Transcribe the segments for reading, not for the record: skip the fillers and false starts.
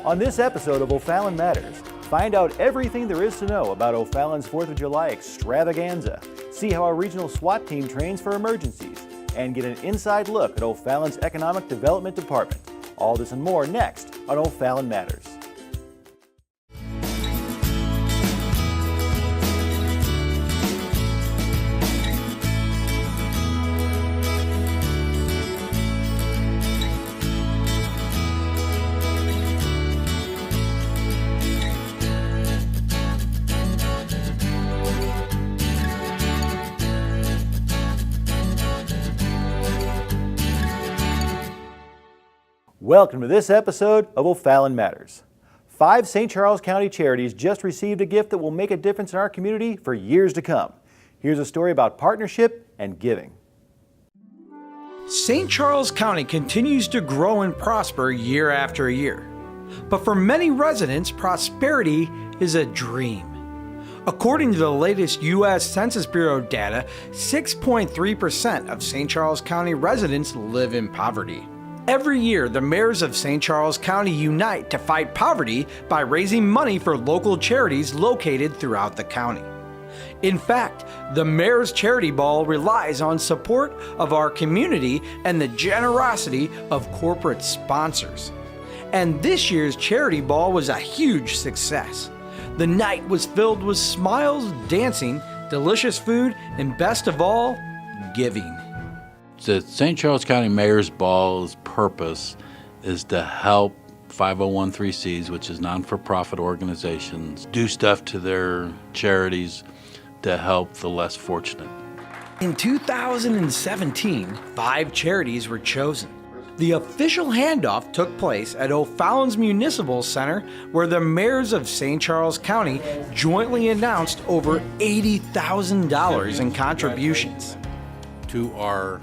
On this episode of O'Fallon Matters, find out everything there is to know about O'Fallon's 4th of July extravaganza, see how our regional SWAT team trains for emergencies, and get an inside look at O'Fallon's Economic Development Department. All this and more next on O'Fallon Matters. Welcome to this episode of O'Fallon Matters. 5 St. Charles County charities just received a gift that will make a difference in our community for years to come. Here's a story about partnership and giving. St. Charles County continues to grow and prosper year after year. But for many residents, prosperity is a dream. According to the latest U.S. Census Bureau data, 6.3% of St. Charles County residents live in poverty. Every year, the mayors of St. Charles County unite to fight poverty by raising money for local charities located throughout the county. In fact, the Mayor's Charity Ball relies on support of our community and the generosity of corporate sponsors. And this year's Charity Ball was a huge success. The night was filled with smiles, dancing, delicious food, and best of all, giving. The St. Charles County Mayor's Ball's purpose is to help 501(c)(3)s, which is non-for-profit organizations, do stuff to their charities to help the less fortunate. In 2017, 5 charities were chosen. The official handoff took place at O'Fallon's Municipal Center, where the mayors of St. Charles County jointly announced over $80,000 in contributions. To our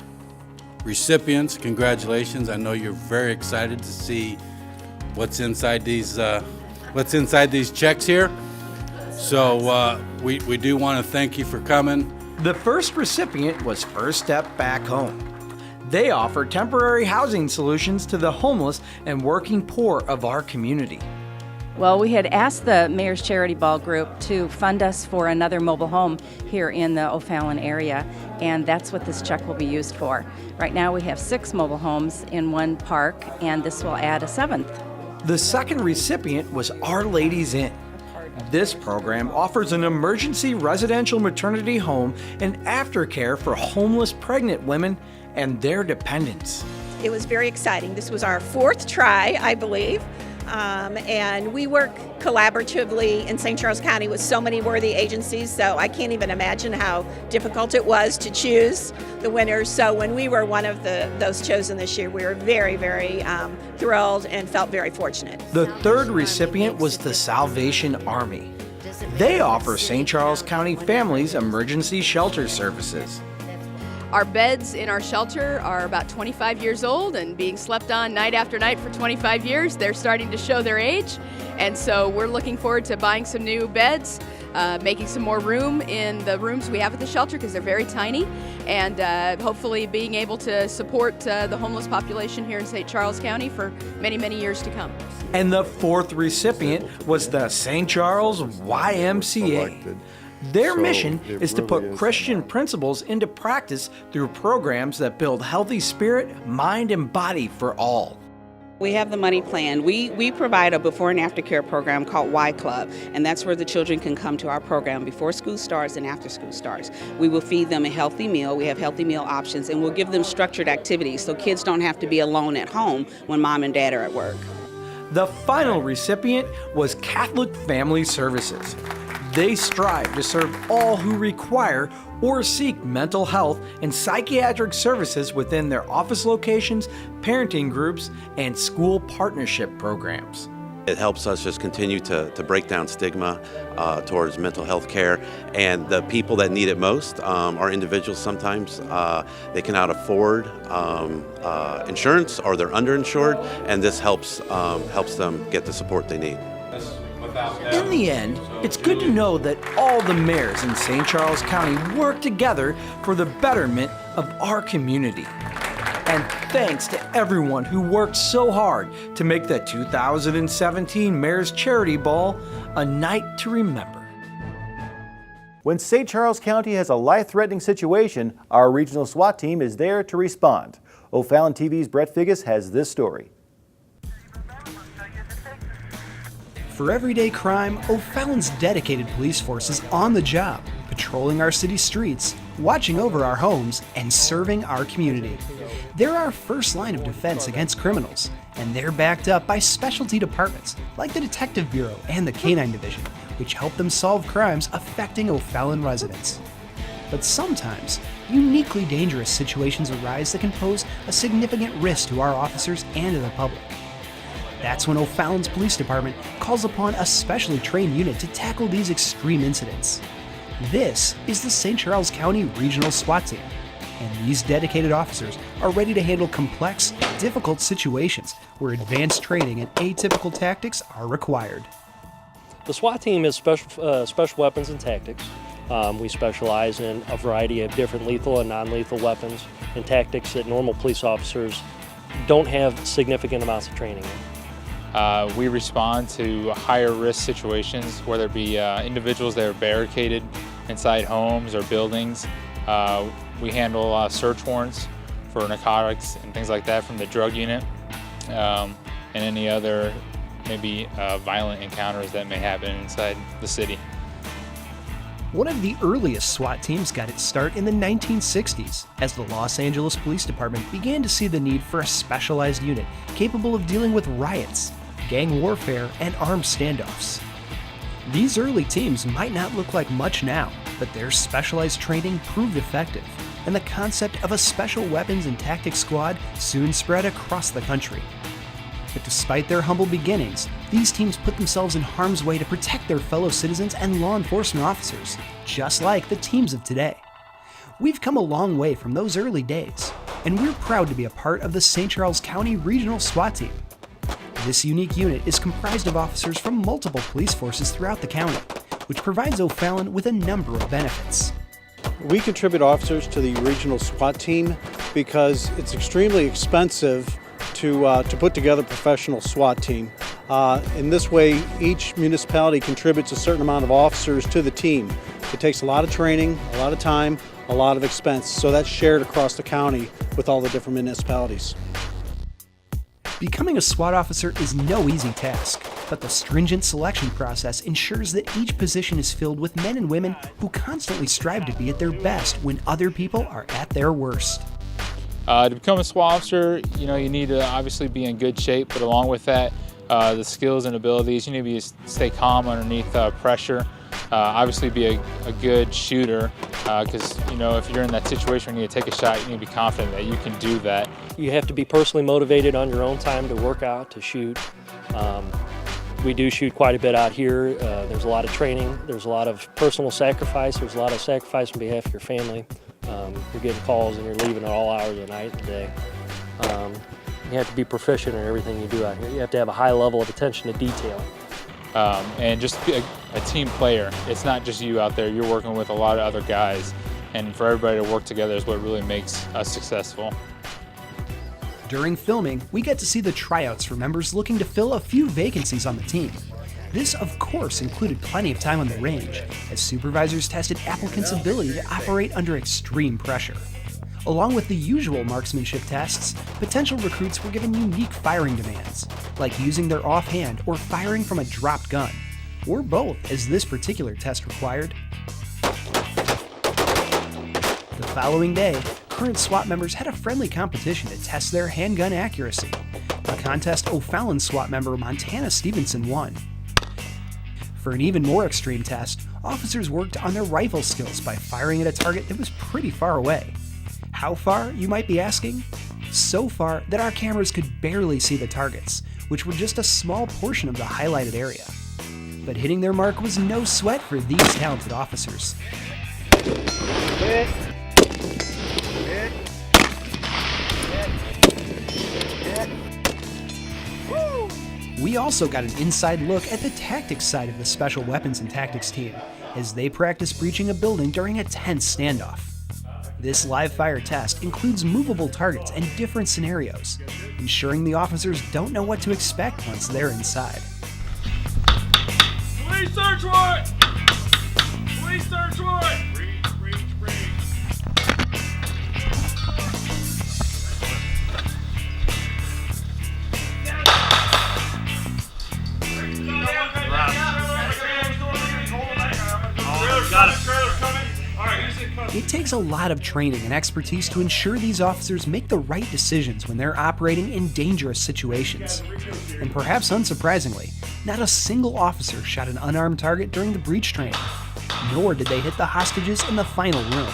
recipients, congratulations. I know you're very excited to see what's inside these checks here. So we do want to thank you for coming. The first recipient was First Step Back Home. They offer temporary housing solutions to the homeless and working poor of our community. Well, we had asked the Mayor's Charity Ball group to fund us for another mobile home here in the O'Fallon area, and that's what this check will be used for. Right now we have 6 mobile homes in one park, and this will add a 7th. The second recipient was Our Ladies Inn. This program offers an emergency residential maternity home and aftercare for homeless pregnant women and their dependents. It was very exciting. This was our 4th try, I believe. And we work collaboratively in St. Charles County with so many worthy agencies, so I can't even imagine how difficult it was to choose the winners. So when we were one of those chosen this year, we were very, very thrilled and felt very fortunate. The third recipient was the Salvation Army. They offer St. Charles County families emergency shelter services. Our beds in our shelter are about 25 years old and being slept on night after night for 25 years. They're starting to show their age, and so we're looking forward to buying some new beds, making some more room in the rooms we have at the shelter because they're very tiny, and hopefully being able to support the homeless population here in St. Charles County for many, many years to come. And the fourth recipient was the St. Charles YMCA. Their mission is to put Christian principles into practice through programs that build healthy spirit, mind, and body for all. We have the money plan. We provide a before and after care program called Y Club, and that's where the children can come to our program before school starts and after school starts. We will feed them a healthy meal. We have healthy meal options, and we'll give them structured activities so kids don't have to be alone at home when mom and dad are at work. The final recipient was Catholic Family Services. They strive to serve all who require or seek mental health and psychiatric services within their office locations, parenting groups, and school partnership programs. It helps us just continue to break down stigma towards mental health care, and the people that need it most are individuals. Sometimes they cannot afford insurance or they're underinsured, and this helps them get the support they need. In the end, it's good to know that all the mayors in St. Charles County work together for the betterment of our community. And thanks to everyone who worked so hard to make the 2017 Mayor's Charity Ball a night to remember. When St. Charles County has a life-threatening situation, our regional SWAT team is there to respond. OFallonTV's Brett Figgis has this story. For everyday crime, O'Fallon's dedicated police force is on the job, patrolling our city streets, watching over our homes, and serving our community. They're our first line of defense against criminals, and they're backed up by specialty departments like the Detective Bureau and the Canine Division, which help them solve crimes affecting O'Fallon residents. But sometimes, uniquely dangerous situations arise that can pose a significant risk to our officers and to the public. That's when O'Fallon's Police Department calls upon a specially trained unit to tackle these extreme incidents. This is the St. Charles County Regional SWAT Team, and these dedicated officers are ready to handle complex, difficult situations where advanced training and atypical tactics are required. The SWAT team is special weapons and tactics. We specialize in a variety of different lethal and non-lethal weapons and tactics that normal police officers don't have significant amounts of training in. We respond to higher risk situations, whether it be individuals that are barricaded inside homes or buildings. We handle search warrants for narcotics and things like that from the drug unit, and any other maybe violent encounters that may happen inside the city. One of the earliest SWAT teams got its start in the 1960s as the Los Angeles Police Department began to see the need for a specialized unit capable of dealing with riots, gang warfare, and armed standoffs. These early teams might not look like much now, but their specialized training proved effective, and the concept of a special weapons and tactics squad soon spread across the country. But despite their humble beginnings, these teams put themselves in harm's way to protect their fellow citizens and law enforcement officers, just like the teams of today. We've come a long way from those early days, and we're proud to be a part of the St. Charles County Regional SWAT Team. This unique unit is comprised of officers from multiple police forces throughout the county, which provides O'Fallon with a number of benefits. We contribute officers to the regional SWAT team because it's extremely expensive to put together a professional SWAT team. In this way, each municipality contributes a certain amount of officers to the team. It takes a lot of training, a lot of time, a lot of expense, so that's shared across the county with all the different municipalities. Becoming a SWAT officer is no easy task, but the stringent selection process ensures that each position is filled with men and women who constantly strive to be at their best when other people are at their worst. To become a SWAT officer, you need to obviously be in good shape, but along with that, the skills and abilities, you need to stay calm underneath pressure. Obviously be a good shooter, because if you're in that situation where you need to take a shot, you need to be confident that you can do that. You have to be personally motivated on your own time to work out, to shoot. We do shoot quite a bit out here. There's a lot of training. There's a lot of personal sacrifice. There's a lot of sacrifice on behalf of your family. You're getting calls and you're leaving at all hours of the night and day. You have to be proficient in everything you do out here. You have to have a high level of attention to detail. And just be a team player. It's not just you out there. You're working with a lot of other guys. And for everybody to work together is what really makes us successful. During filming, we get to see the tryouts for members looking to fill a few vacancies on the team. This, of course, included plenty of time on the range, as supervisors tested applicants' ability to operate under extreme pressure. Along with the usual marksmanship tests, potential recruits were given unique firing demands, like using their offhand or firing from a dropped gun, or both, as this particular test required. The following day, current SWAT members had a friendly competition to test their handgun accuracy. A contest O'Fallon SWAT member Montana Stevenson won. For an even more extreme test, officers worked on their rifle skills by firing at a target that was pretty far away. How far, you might be asking? So far that our cameras could barely see the targets, which were just a small portion of the highlighted area. But hitting their mark was no sweat for these talented officers. We also got an inside look at the tactics side of the Special Weapons and Tactics team, as they practiced breaching a building during a tense standoff. This live fire test includes movable targets and different scenarios, ensuring the officers don't know what to expect once they're inside. Police search warrant! Police search warrant! It takes a lot of training and expertise to ensure these officers make the right decisions when they're operating in dangerous situations. And perhaps unsurprisingly, not a single officer shot an unarmed target during the breach training, nor did they hit the hostages in the final room.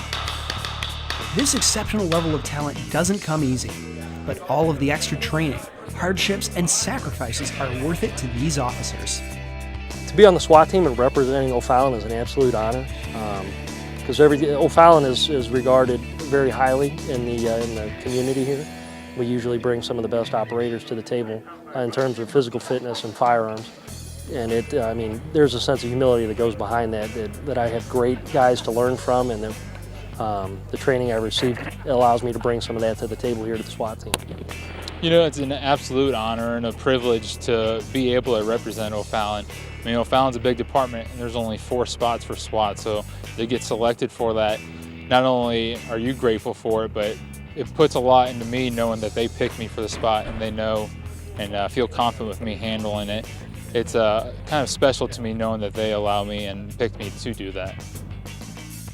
This exceptional level of talent doesn't come easy, but all of the extra training, hardships, and sacrifices are worth it to these officers. To be on the SWAT team and representing O'Fallon is an absolute honor, because O'Fallon is regarded very highly in the community here. We usually bring some of the best operators to the table in terms of physical fitness and firearms. And I mean, there's a sense of humility that goes behind that I have great guys to learn from, and the training I received allows me to bring some of that to the table here to the SWAT team. You know, it's an absolute honor and a privilege to be able to represent O'Fallon. I mean, O'Fallon's a big department, and there's only 4 spots for SWAT, so they get selected for that. Not only are you grateful for it, but it puts a lot into me knowing that they picked me for the spot, and they know and feel confident with me handling it. It's kind of special to me knowing that they allow me and picked me to do that.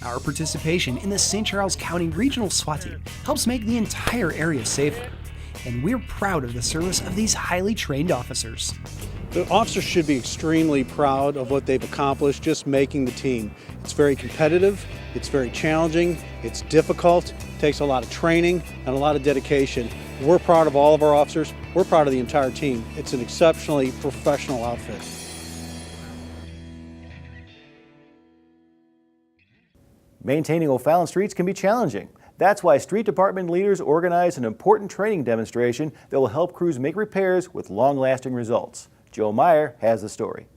Our participation in the St. Charles County Regional SWAT Team helps make the entire area safer, and we're proud of the service of these highly trained officers. The officers should be extremely proud of what they've accomplished just making the team. It's very competitive, it's very challenging, it's difficult, it takes a lot of training and a lot of dedication. We're proud of all of our officers, we're proud of the entire team. It's an exceptionally professional outfit. Maintaining O'Fallon streets can be challenging. That's why street department leaders organize an important training demonstration that will help crews make repairs with long-lasting results. Joe Meyer has the story.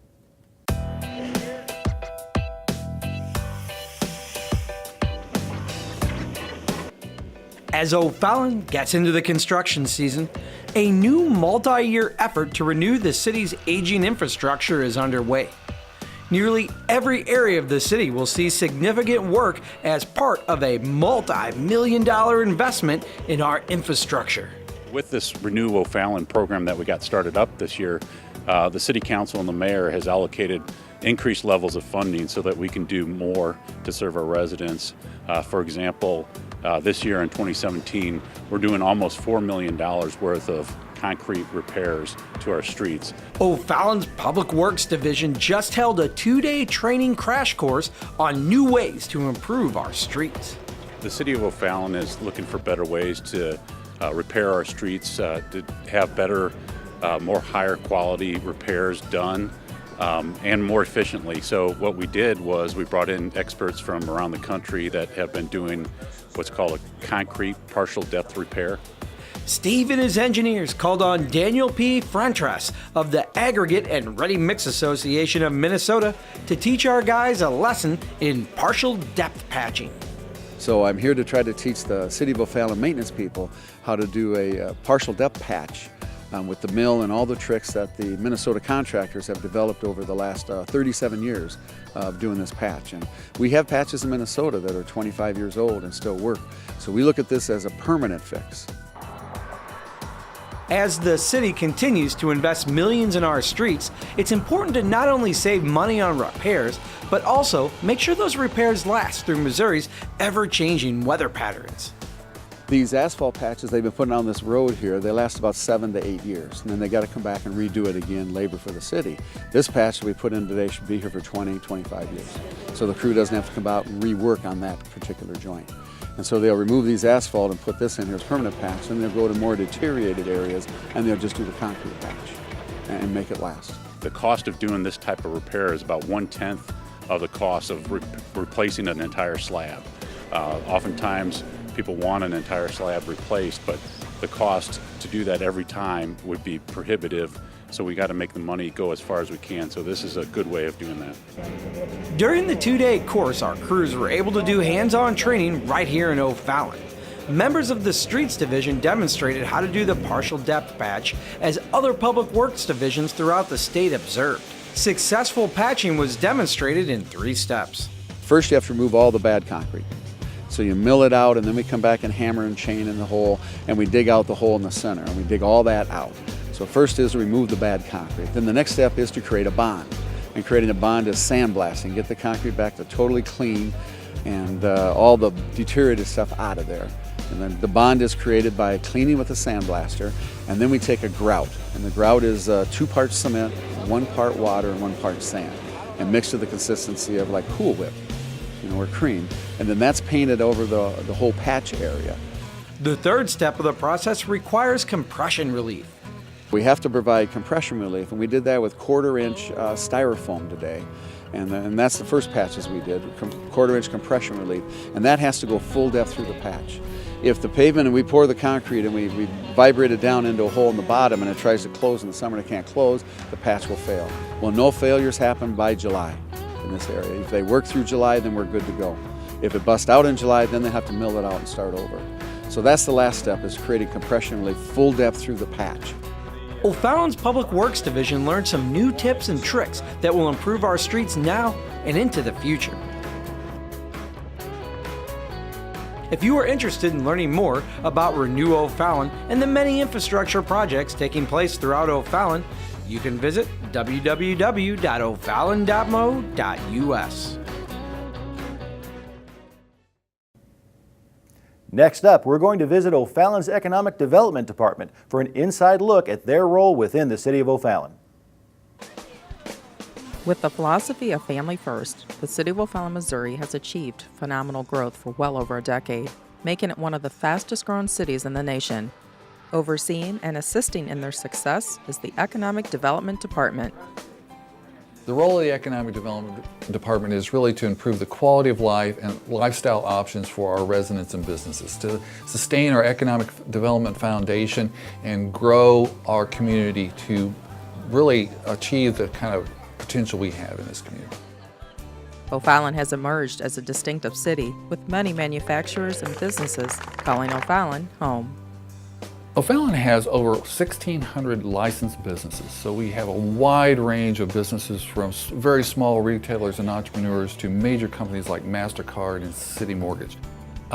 As O'Fallon gets into the construction season, a new multi-year effort to renew the city's aging infrastructure is underway. Nearly every area of the city will see significant work as part of a multi-million-dollar investment in our infrastructure. With this Renew O'Fallon program that we got started up this year, the City Council and the Mayor has allocated increased levels of funding so that we can do more to serve our residents. For example, this year in 2017, we're doing almost $4 million worth of concrete repairs to our streets. O'Fallon's Public Works Division just held a 2-day training crash course on new ways to improve our streets. The City of O'Fallon is looking for better ways to repair our streets, to have better, more higher quality repairs done and more efficiently. So what we did was we brought in experts from around the country that have been doing what's called a concrete partial depth repair. Steve and his engineers called on Daniel P. Frentres of the Aggregate and Ready Mix Association of Minnesota to teach our guys a lesson in partial depth patching. So I'm here to try to teach the City of O'Fallon maintenance people how to do a partial depth patch with the mill and all the tricks that the Minnesota contractors have developed over the last 37 years of doing this patch. And we have patches in Minnesota that are 25 years old and still work. So we look at this as a permanent fix. As the city continues to invest millions in our streets, it's important to not only save money on repairs, but also make sure those repairs last through Missouri's ever-changing weather patterns. These asphalt patches they've been putting on this road here, they last about 7 to 8 years, and then they got to come back and redo it again, labor for the city. This patch that we put in today should be here for 20, 25 years. So the crew doesn't have to come out and rework on that particular joint. And so they'll remove these asphalt and put this in here as permanent patch, and they'll go to more deteriorated areas and they'll just do the concrete patch and make it last. The cost of doing this type of repair is about 1/10 of the cost of replacing an entire slab. Oftentimes people want an entire slab replaced, but the cost to do that every time would be prohibitive So we got to make the money go as far as we can. So this is a good way of doing that. During the 2-day course, our crews were able to do hands-on training right here in O'Fallon. Members of the Streets Division demonstrated how to do the partial depth patch, as other public works divisions throughout the state observed. Successful patching was demonstrated in 3 steps. First, you have to remove all the bad concrete. So you mill it out, and then we come back and hammer and chain in the hole, and we dig out the hole in the center, and we dig all that out. So first is to remove the bad concrete. Then the next step is to create a bond. And creating a bond is sandblasting, get the concrete back to totally clean and all the deteriorated stuff out of there. And then the bond is created by cleaning with a sandblaster, and then we take a grout. And the grout is 2 parts cement, 1 part water, and 1 part sand, and mixed to the consistency of like Cool Whip, or cream. And then that's painted over the whole patch area. The 3rd step of the process requires compression relief. We have to provide compression relief, and we did that with 1/4-inch styrofoam today. And that's the first patches we did, 1/4-inch compression relief, and that has to go full depth through the patch. If the pavement, and we pour the concrete and we vibrate it down into a hole in the bottom and it tries to close in the summer and it can't close, the patch will fail. Well, no failures happen by July in this area. If they work through July, then we're good to go. If it busts out in July, then they have to mill it out and start over. So that's the last step, is creating compression relief full depth through the patch. O'Fallon's Public Works Division learned some new tips and tricks that will improve our streets now and into the future. If you are interested in learning more about Renew O'Fallon and the many infrastructure projects taking place throughout O'Fallon, you can visit www.ofallon.mo.us. Next up, we're going to visit O'Fallon's Economic Development Department for an inside look at their role within the City of O'Fallon. With the philosophy of family first, the City of O'Fallon, Missouri has achieved phenomenal growth for well over a decade, making it one of the fastest growing cities in the nation. Overseeing and assisting in their success is the Economic Development Department. The role of the Economic Development Department is really to improve the quality of life and lifestyle options for our residents and businesses, to sustain our economic development foundation and grow our community to really achieve the kind of potential we have in this community. O'Fallon has emerged as a distinctive city, with many manufacturers and businesses calling O'Fallon home. O'Fallon has over 1,600 licensed businesses, so we have a wide range of businesses from very small retailers and entrepreneurs to major companies like MasterCard and City Mortgage.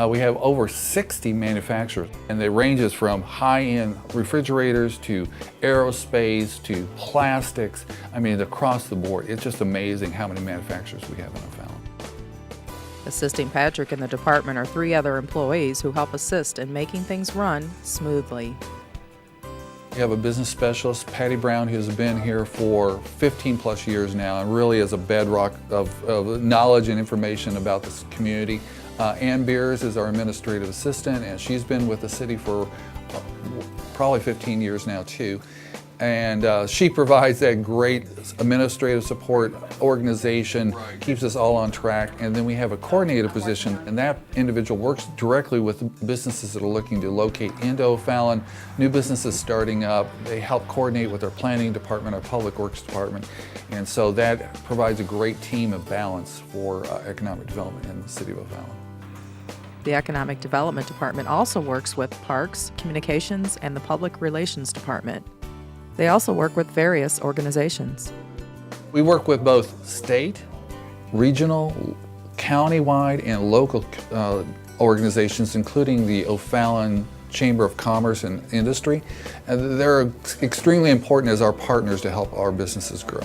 We have over 60 manufacturers, and it ranges from high-end refrigerators to aerospace to plastics. I mean, across the board. It's just amazing how many manufacturers we have in O'Fallon. Assisting Patrick in the department are 3 other employees who help assist in making things run smoothly. We have a business specialist, Patty Brown, who's been here for 15 plus years now and really is a bedrock of knowledge and information about this community. Ann Beers is our administrative assistant, and she's been with the city for probably 15 years now too. And she provides that great administrative support, organization, keeps us all on track. And then we have a coordinator position, and that individual works directly with businesses that are looking to locate into O'Fallon, new businesses starting up. They help coordinate with our planning department, our public works department. And so that provides a great team of balance for economic development in the city of O'Fallon. The Economic Development Department also works with Parks, Communications, and the Public Relations Department. They also work with various organizations. We work with both state, regional, county-wide, and local organizations, including the O'Fallon Chamber of Commerce and Industry. And they're extremely important as our partners to help our businesses grow.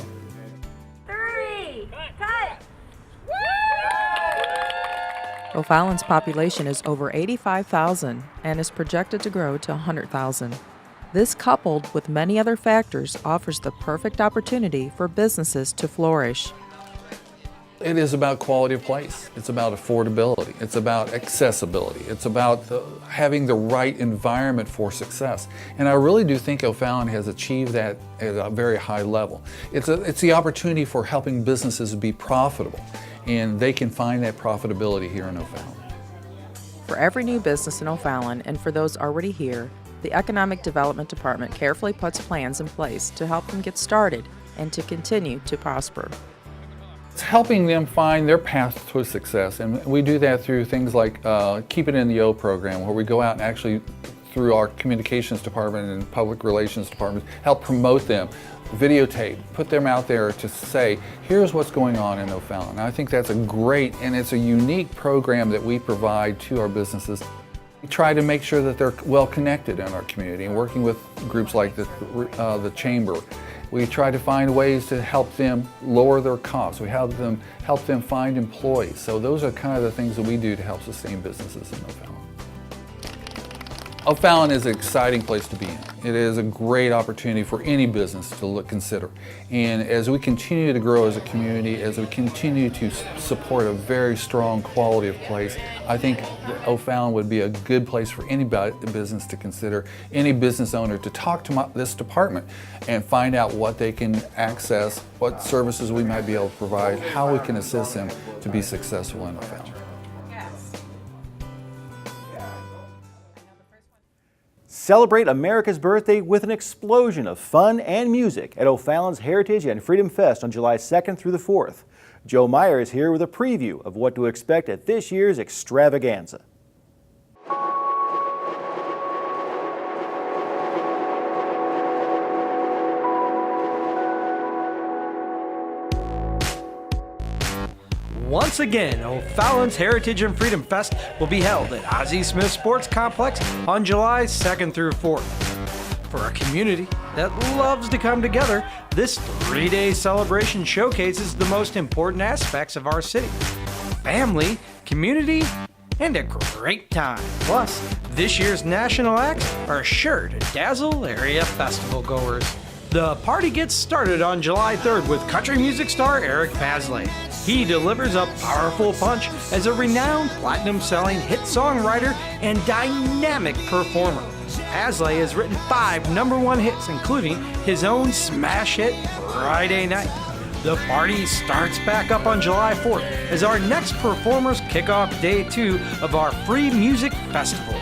O'Fallon's population is over 85,000 and is projected to grow to 100,000. This, coupled with many other factors, offers the perfect opportunity for businesses to flourish. It is about quality of place. It's about affordability. It's about accessibility. It's about having the right environment for success. And I really do think O'Fallon has achieved that at a very high level. It's the opportunity for helping businesses be profitable, and they can find that profitability here in O'Fallon. For every new business in O'Fallon, and for those already here, The Economic Development Department carefully puts plans in place to help them get started and to continue to prosper. It's helping them find their path to success, and we do that through things like Keep It in the O program, where we go out and actually, through our communications department and public relations department, help promote them, videotape, put them out there to say, here's what's going on in O'Fallon. And I think that's a great and it's a unique program that we provide to our businesses. We try to make sure that they're well connected in our community, and working with groups like the Chamber. We try to find ways to help them lower their costs. We help them find employees. So those are kind of the things that we do to help sustain businesses in O'Fallon. O'Fallon is an exciting place to be in. It is a great opportunity for any business to consider. And as we continue to grow as a community, as we continue to support a very strong quality of place, I think O'Fallon would be a good place for any business to consider, any business owner to talk to this department and find out what they can access, what services we might be able to provide, how we can assist them to be successful in O'Fallon. Celebrate America's birthday with an explosion of fun and music at O'Fallon's Heritage and Freedom Fest on July 2nd through the 4th. Joe Meyer is here with a preview of what to expect at this year's extravaganza. Once again, O'Fallon's Heritage and Freedom Fest will be held at Ozzie Smith Sports Complex on July 2nd through 4th. For a community that loves to come together, this 3-day celebration showcases the most important aspects of our city: family, community, and a great time. Plus, this year's national acts are sure to dazzle area festival goers. The party gets started on July 3rd with country music star Eric Pasley. He delivers a powerful punch as a renowned platinum-selling hit songwriter and dynamic performer. Pasley has written 5 #1 hits, including his own smash hit, Friday Night. The party starts back up on July 4th as our next performers kick off day 2 of our free music festival.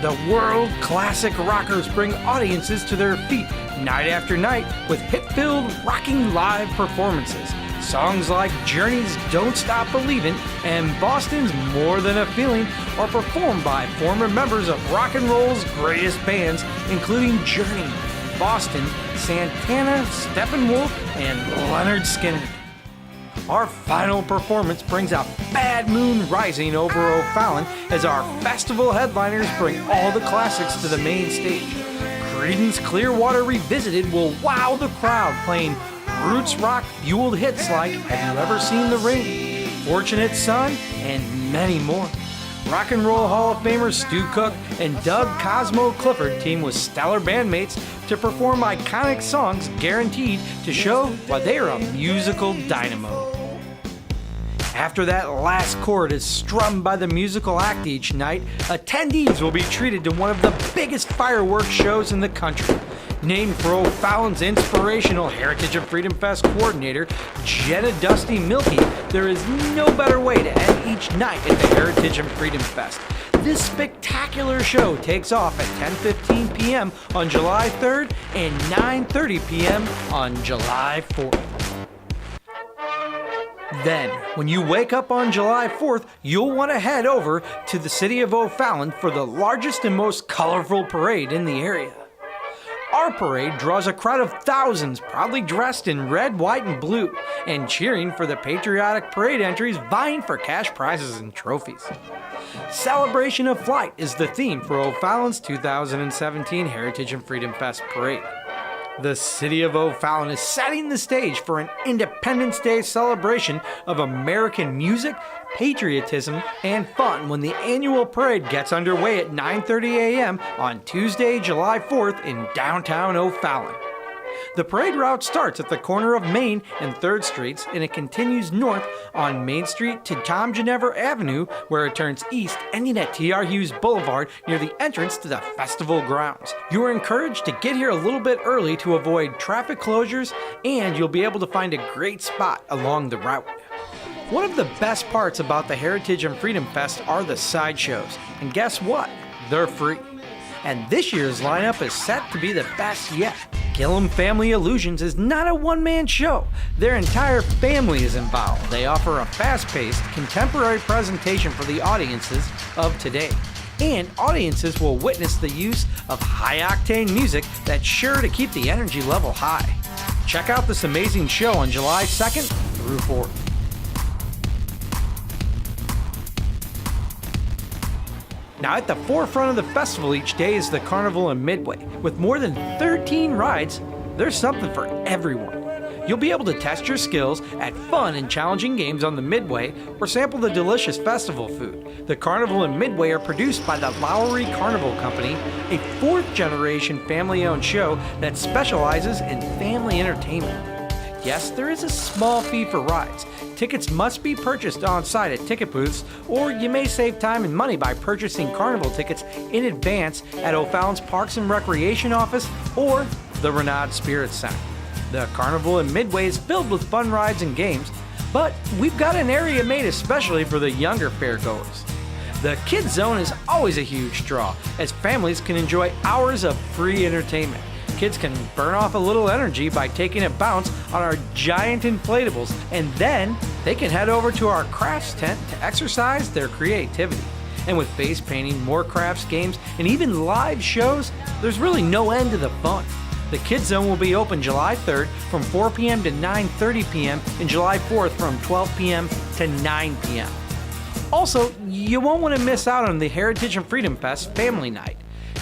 The world classic rockers bring audiences to their feet night after night with hit-filled, rocking live performances. Songs like Journey's Don't Stop Believin' and Boston's More Than a Feeling are performed by former members of rock and roll's greatest bands, including Journey, Boston, Santana, Steppenwolf, and Leonard Skinner. Our final performance brings out Bad Moon Rising over O'Fallon as our festival headliners bring all the classics to the main stage. Creedence Clearwater Revisited will wow the crowd, playing roots rock fueled hits like Have You Ever Seen the Rain, Fortunate Son, and many more. Rock and Roll Hall of Famers Stu Cook and Doug Cosmo Clifford team with stellar bandmates to perform iconic songs guaranteed to show why they are a musical dynamo. After that last chord is strummed by the musical act each night, attendees will be treated to one of the biggest fireworks shows in the country. Named for O'Fallon's inspirational Heritage and Freedom Fest coordinator, Jenna Dusty Milkey, there is no better way to end each night at the Heritage and Freedom Fest. This spectacular show takes off at 10:15 p.m. on July 3rd and 9:30 p.m. on July 4th. Then, when you wake up on July 4th, you'll want to head over to the city of O'Fallon for the largest and most colorful parade in the area. Our parade draws a crowd of thousands proudly dressed in red, white, and blue, and cheering for the patriotic parade entries vying for cash prizes and trophies. Celebration of Flight is the theme for O'Fallon's 2017 Heritage and Freedom Fest Parade. The city of O'Fallon is setting the stage for an Independence Day celebration of American music, patriotism, and fun when the annual parade gets underway at 9:30 a.m. on Tuesday, July 4th in downtown O'Fallon. The parade route starts at the corner of Main and 3rd Streets, and it continues north on Main Street to Tom Ginnever Avenue, where it turns east, ending at T.R. Hughes Boulevard near the entrance to the festival grounds. You are encouraged to get here a little bit early to avoid traffic closures, and you'll be able to find a great spot along the route. One of the best parts about the Heritage and Freedom Fest are the sideshows, and guess what? They're free. and this year's lineup is set to be the best yet. Gillum Family Illusions is not a one-man show. Their entire family is involved. They offer a fast-paced, contemporary presentation for the audiences of today. And audiences will witness the use of high-octane music that's sure to keep the energy level high. Check out this amazing show on July 2nd through 4th. Now, at the forefront of the festival each day is the Carnival in Midway. With more than 13 rides, there's something for everyone. You'll be able to test your skills at fun and challenging games on the Midway or sample the delicious festival food. The Carnival in Midway are produced by the Lowry Carnival Company, a fourth-generation family-owned show that specializes in family entertainment. Yes, there is a small fee for rides. Tickets must be purchased on-site at ticket booths, or you may save time and money by purchasing Carnival tickets in advance at O'Fallon's Parks and Recreation Office or the Renaud Spirits Center. The Carnival in Midway is filled with fun rides and games, but we've got an area made especially for the younger fairgoers. The Kids Zone is always a huge draw, as families can enjoy hours of free entertainment. Kids can burn off a little energy by taking a bounce on our giant inflatables, and then they can head over to our crafts tent to exercise their creativity. And with face painting, more crafts, games, and even live shows, there's really no end to the fun. The Kids Zone will be open July 3rd from 4 p.m. to 9:30 p.m. and July 4th from 12 p.m. to 9 p.m. Also, you won't want to miss out on the Heritage and Freedom Fest Family Night.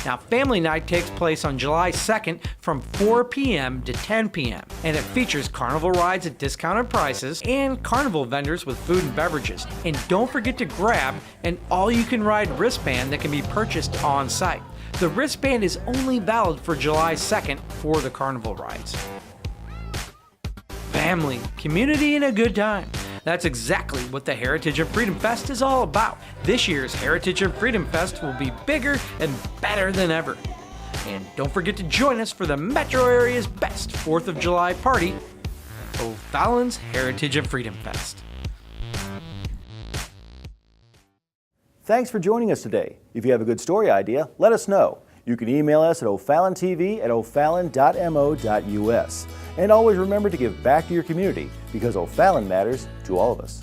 Now, Family Night takes place on July 2nd from 4 p.m. to 10 p.m. and it features carnival rides at discounted prices and carnival vendors with food and beverages. And don't forget to grab an all-you-can-ride wristband that can be purchased on-site. The wristband is only valid for July 2nd for the carnival rides. Family, community, and a good time. That's exactly what the Heritage and Freedom Fest is all about. This year's Heritage and Freedom Fest will be bigger and better than ever. And don't forget to join us for the metro area's best 4th of July party, O'Fallon's Heritage and Freedom Fest. Thanks for joining us today. If you have a good story idea, let us know. You can email us at OFallonTV@o'fallon.mo.us. And always remember to give back to your community, because O'Fallon matters to all of us.